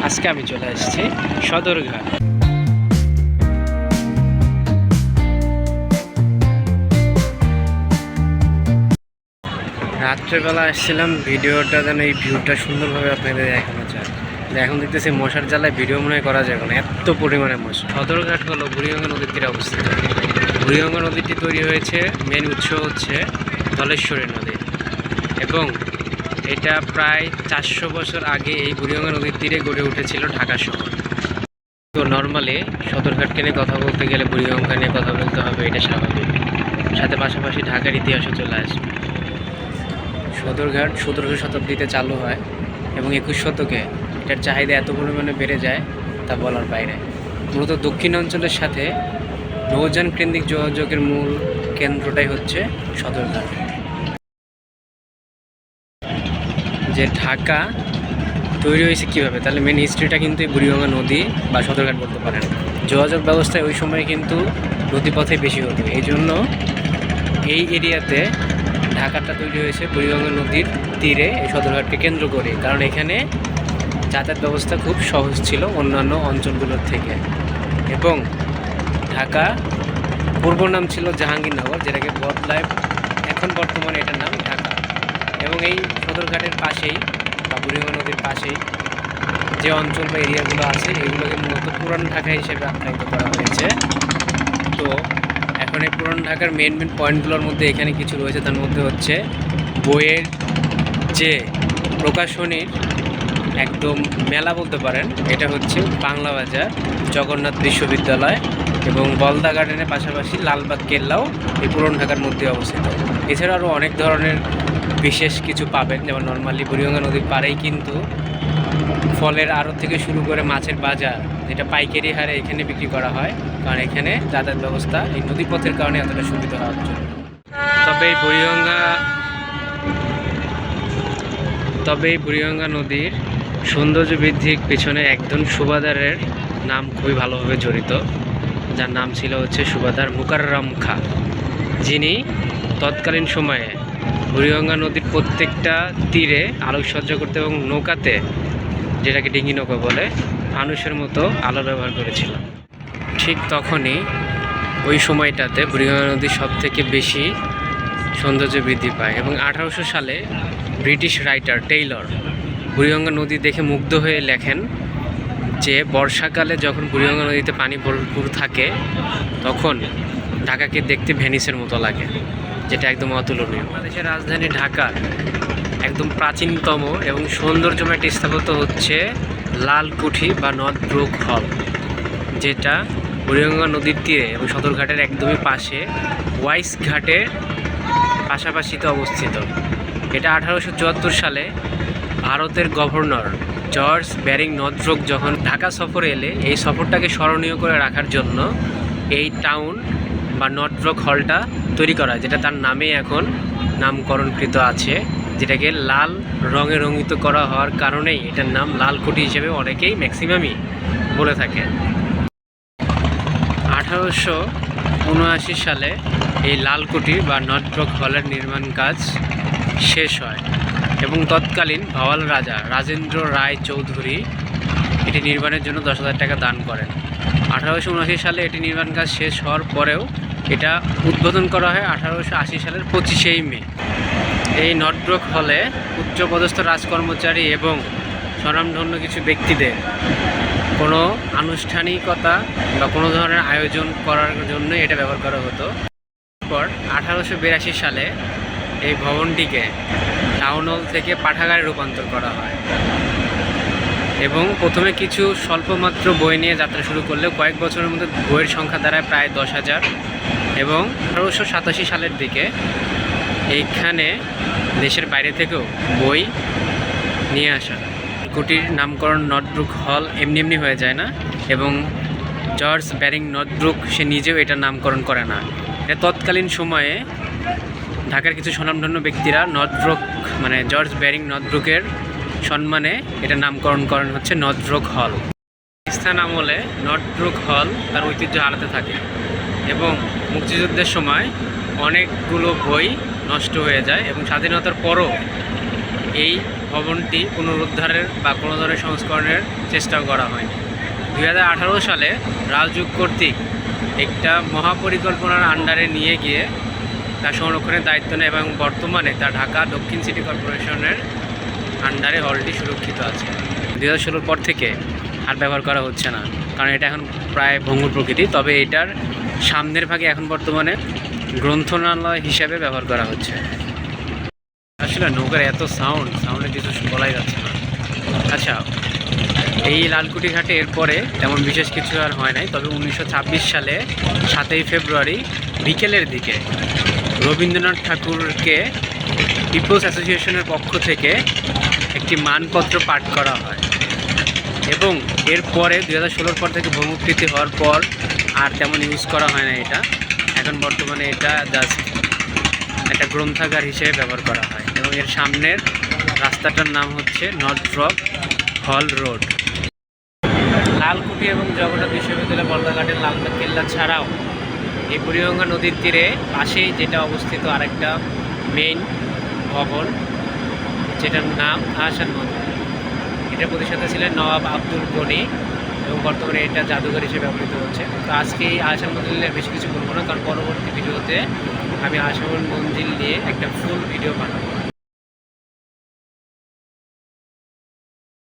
আজকে আমি চলে এসেছি সদরঘাট। রাত্রেবেলা আসছিলাম, ভিডিওটা যেন এই ভিউটা সুন্দরভাবে আপনাদের দেখানো যায়। এখন দেখতেছি মশার জ্বালায় ভিডিও মনে করা যাবে না, এত পরিমাণে মশা। সদরঘাট হলো বুড়িগঙ্গা নদীর তীরে অবস্থিত। বুড়িগঙ্গা নদীটি তৈরি হয়েছে, মেন উৎস হচ্ছে ধলেশ্বরী নদী, এবং এটা প্রায় 400 বছর আগে এই বুড়িগঙ্গা নদীর তীরে গড়ে উঠেছিল ঢাকা শহর। তো নর্মালি সদরঘাটকে নিয়ে কথা বলতে গেলে বুড়িগঙ্গা নিয়ে কথা বলতে হবে, এটা স্বাভাবিক। সাথে পাশাপাশি ঢাকার ইতিহাসও চলে আসবে। সদরঘাট 17শো শতাব্দীতে চালু হয় এবং 21 শতকে এটার চাহিদা এত পরিমাণে বেড়ে যায় তা বলার বাইরে। মূলত দক্ষিণ অঞ্চলের সাথে নৌযান কেন্দ্রিক যোগাযোগের মূল কেন্দ্রটাই হচ্ছে সদরঘাট। যে ঢাকা তৈরি হয়েছে কীভাবে, তাহলে মেন হিস্ট্রিটা কিন্তু এই বুড়িগঙ্গা নদী বা সদরঘাট বলতে পারেন। যোগাযোগ ব্যবস্থায় ওই সময় কিন্তু নদীপথে বেশি হতো, এই জন্য এই এরিয়াতে ঢাকাটা তৈরি হয়েছে বুড়িগঙ্গা নদীর তীরে এই সদরঘাটকে কেন্দ্র করে, কারণ এখানে যাতায়াত ব্যবস্থা খুব সহজ ছিল অন্যান্য অঞ্চলগুলোর থেকে। এবং ঢাকা পূর্ব নাম ছিল জাহাঙ্গীরনগর, যেটাকে বদলায় এখন বর্তমানে এটার নাম ঢাকা। এবং এই সদরঘাটের পাশেই বা বুড়িগঙ্গা নদীর পাশেই যে অঞ্চল বা এরিয়াগুলো আছে এগুলোকে মূলত পুরান ঢাকা হিসেবে আখ্যায়িত করা হয়েছে। তো এখন এই পুরান ঢাকার মেন পয়েন্টগুলোর মধ্যে এখানে কিছু রয়েছে, তার মধ্যে হচ্ছে বইয়ের যে প্রকাশনীর একদম মেলা বলতে পারেন, এটা হচ্ছে বাংলা বাজার, জগন্নাথ বিশ্ববিদ্যালয় এবং বলদা গার্ডেনের পাশাপাশি লালবাগ কেল্লাও এই পুরান ঢাকার মধ্যে অবস্থিত। এছাড়া আরও অনেক ধরনের বিশেষ কিছু পাবেন, যেমন নর্মালি বুড়িগঙ্গা নদীর পাড়েই কিন্তু ফলের আড়ত থেকে শুরু করে মাছের বাজার, যেটা পাইকারি হারে এখানে বিক্রি করা হয়, কারণ এখানে যাতায়াত ব্যবস্থা এই নদীপথের কারণে এতটা সুবিধা হওয়ার জন্য। তবে এই বুড়িগঙ্গা নদীর সৌন্দর্য বৃদ্ধির পেছনে একজন সুবাদারের নাম খুবই ভালোভাবে জড়িত, যার নাম ছিল হচ্ছে সুবাদার মুকাররম খাঁ, যিনি তৎকালীন সময়ে বুড়িগঙ্গা নদীর প্রত্যেকটা তীরে আলোকসজ্জা করতে এবং নৌকাতে, যেটাকে ডিঙ্গি নৌকা বলে, ফানুসের মতো আলো ব্যবহার করেছিল। ঠিক তখনই ওই সময়টাতে বুড়িগঙ্গা নদী সব থেকে বেশি সৌন্দর্য বৃদ্ধি পায় এবং 1800 সালে ব্রিটিশ রাইটার টেইলর বুড়িগঙ্গা নদী দেখে মুগ্ধ হয়ে লেখেন যে বর্ষাকালে যখন বুড়িগঙ্গা নদীতে পানি ভরপুর থাকে তখন ঢাকাকে দেখতে ভেনিসের মতো লাগে, যেটা একদম অতুলনীয়। বাংলাদেশের রাজধানী ঢাকার একদম প্রাচীনতম এবং সৌন্দর্যময় একটি স্থাপত্য হচ্ছে লালকুঠি বা নর্থ ব্রুক হল, যেটা বুড়িগঙ্গা নদীর তীরে এবং সদরঘাটের একদমই পাশে ওয়াইস ঘাটের পাশাপাশিতে অবস্থিত। এটা 1874 সালে ভারতের গভর্নর জর্জ ব্যারিং নর্থব্রুক যখন ঢাকা সফরে এলে এই সফরটাকে স্মরণীয় করে রাখার জন্য এই টাউন বা নর্থব্রুক হলটা তৈরি করা, যেটা তার নামে এখন নামকরণকৃত আছে, যেটাকে লাল রঙে রঙিত করা হওয়ার কারণেই এটার নাম লালকুঠি হিসেবে অনেকেই ম্যাক্সিমামই বলে থাকে। 1879 সালে এই লালকুঠি বা নর্থব্রুক হলের নির্মাণ কাজ শেষ হয় এবং তৎকালীন ভাওয়াল রাজা রাজেন্দ্র রায় চৌধুরী এটি নির্মাণের জন্য 10,000 টাকা দান করেন। 1879 সালে এটি নির্মাণ কাজ শেষ হওয়ার পরেও এটা উদ্বোধন করা হয় 1880 সালের 25শে মে। এই নর্থব্রুক হলে উচ্চপদস্থ রাজকর্মচারী এবং স্বনামধন্য কিছু ব্যক্তিদের কোনো আনুষ্ঠানিকতা বা কোনো ধরনের আয়োজন করার জন্য এটা ব্যবহার করা হতো। এরপর 1882 সালে এই ভবনটিকে টাউন হল থেকে পাঠাগারে রূপান্তর করা হয় এবং প্রথমে কিছু স্বল্পমাত্র বই নিয়ে যাত্রা শুরু করলেও কয়েক বছরের মধ্যে বইয়ের সংখ্যা দাঁড়ায় প্রায় 10,000 এবং 1887 সালের দিকে এইখানে দেশের বাইরে থেকেও বই নিয়ে আসা। কুটির নামকরণ নর্থব্রুক হল এমনি এমনি হয়ে যায় না এবং জর্জ ব্যারিং নর্থব্রুক সে নিজেও এটার নামকরণ করে না। এটা তৎকালীন সময়ে ঢাকার কিছু স্বনামধন্য ব্যক্তিরা নর্থব্রুক মানে জর্জ ব্যারিং নর্থব্রুকের সম্মানে এটা নামকরণ করেন হচ্ছে নর্থব্রুক হল। পাকিস্তান আমলে নর্থব্রুক হল তার ঐতিহ্য হারাতে থাকে এবং মুক্তিযুদ্ধের সময় অনেকগুলো বই নষ্ট হয়ে যায় এবং স্বাধীনতার পরও এই ভবনটি পুনরুদ্ধারের বা কোনো ধরনের সংস্করণের চেষ্টাও করা হয়নি। 2018 সালে রাজউক কর্তৃক একটা মহাপরিকল্পনার আন্ডারে নিয়ে গিয়ে তার সংরক্ষণের দায়িত্ব নেয় এবং বর্তমানে তা ঢাকা দক্ষিণ সিটি কর্পোরেশনের আন্ডারে হলটি সুরক্ষিত আছে। 2016 পর থেকে আর ব্যবহার করা হচ্ছে না, কারণ এটা এখন প্রায় ভঙ্গুর প্রকৃতি। তবে এটার সামনের ভাগে এখন বর্তমানে গ্রন্থনালয় হিসাবে ব্যবহার করা হচ্ছে। আসলে নৌকার এত সাউন্ডে কিছু বলাই যাচ্ছে না। আচ্ছা, এই লালকুঠি ঘাটে এরপরে তেমন বিশেষ কিছু আর হয় নাই। তবে 1926 সালে 7ই ফেব্রুয়ারি বিকেলের দিকে রবীন্দ্রনাথ ঠাকুরকে পিপলস অ্যাসোসিয়েশনের পক্ষ থেকে একটি মানপত্র পাঠ করা হয় এবং এরপরে 2016 পর থেকে ভূমুকৃতি হওয়ার পর আর তেমন ইউজ করা হয় না এটা। এখন বর্তমানে এটা জাস্ট একটা গ্রন্থাগার হিসেবে ব্যবহার করা হয় এবং এর সামনের রাস্তাটার নাম হচ্ছে নর্থরক হল রোড। লালকুঠি এবং জগন্নাথ বিশ্ববিদ্যালয় বর্দাঘাটের লালবাগ কেল্লা ছাড়াও এই বুড়িগঙ্গা নদীর তীরে পাশেই যেটা অবস্থিত আরেকটা মেইন ভবন, যেটার নাম আহসান মন্দির। এটা প্রতিষ্ঠাতা ছিলেন নবাব আব্দুল গনি এবং বর্তমানে এটা জাদুঘর হিসেবে ব্যবহৃত হচ্ছে। তো আজকে এই আহসান মন্দিরের বেশি কিছু বলবো না, কারণ পরবর্তী ভিডিওতে আমি আহসান মন্দির নিয়ে একটা ফুল ভিডিও বানাবো।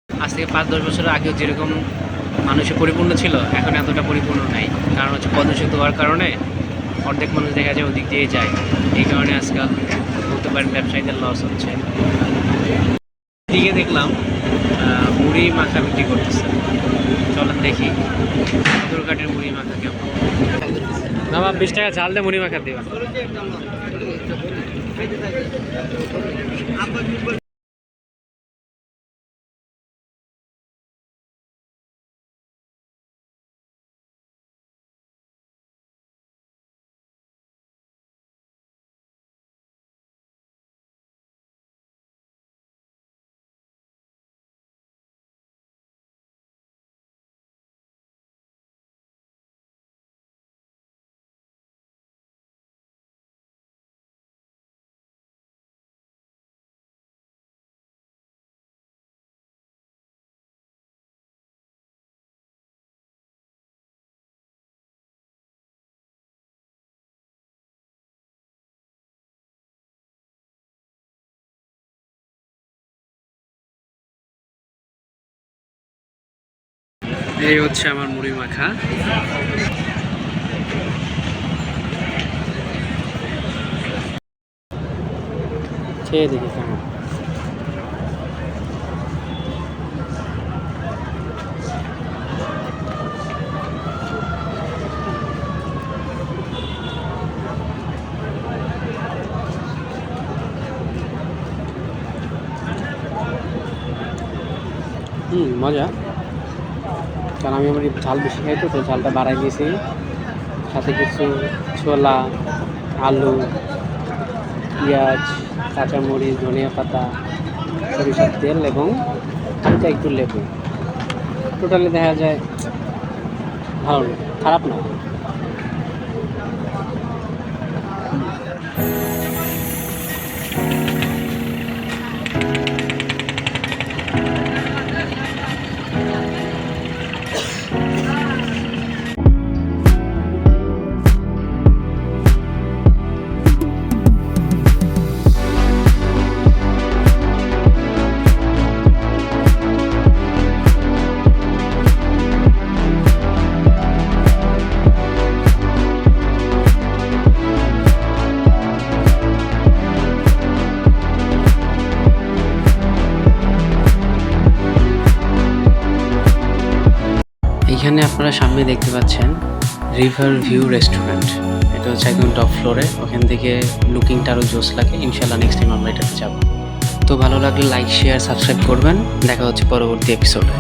আজ থেকে 5-10 বছর আগেও যেরকম মানুষে পরিপূর্ণ ছিল, এখন এতটা পরিপূর্ণ নাই। কারণ হচ্ছে পদ্মা সেতু হওয়ার কারণে অর্ধেক মানুষ দেখা যায় ওদিক দিয়ে যায়। এই কারণে আজকাল বলতে পারেন ব্যবসায়ীদের লস হচ্ছে। দিকে দেখলাম মুড়ি মাখা বিক্রি করতেছে, চলেন দেখি দুর্ঘাটের মুড়ি মাখা কেমন। বাবা 20 টাকা ঝাল দিয়ে মুড়ি মাখা দিবা। এই হচ্ছে আমার মুড়ি মাখা। খেয়ে দেখি কেমন। মজা, কারণ আমি আমার ঝাল বেশি খাই, তো ঝালটা বাড়াই দিয়েছি। সাথে কিছু ছোলা, আলু, পেঁয়াজ, কাঁচামরিচ, ধনিয়া পাতা, সরিষার তেল এবং হালকা একটু লেবু। টোটালি দেখা যায় ভালো, খারাপ না। এখানে আপনারা সামনে দেখতে পাচ্ছেন রিভার ভিউ রেস্টুরেন্ট। এটা হচ্ছে একদম টপ ফ্লোরে, ওখান থেকে লুকিংটা আরও জোস লাগে। ইনশাল্লাহ নেক্সট টাইম আমরা এটাতে যাবো। তো ভালো লাগলে লাইক, শেয়ার, সাবস্ক্রাইব করবেন। দেখা হচ্ছে পরবর্তী এপিসোডে।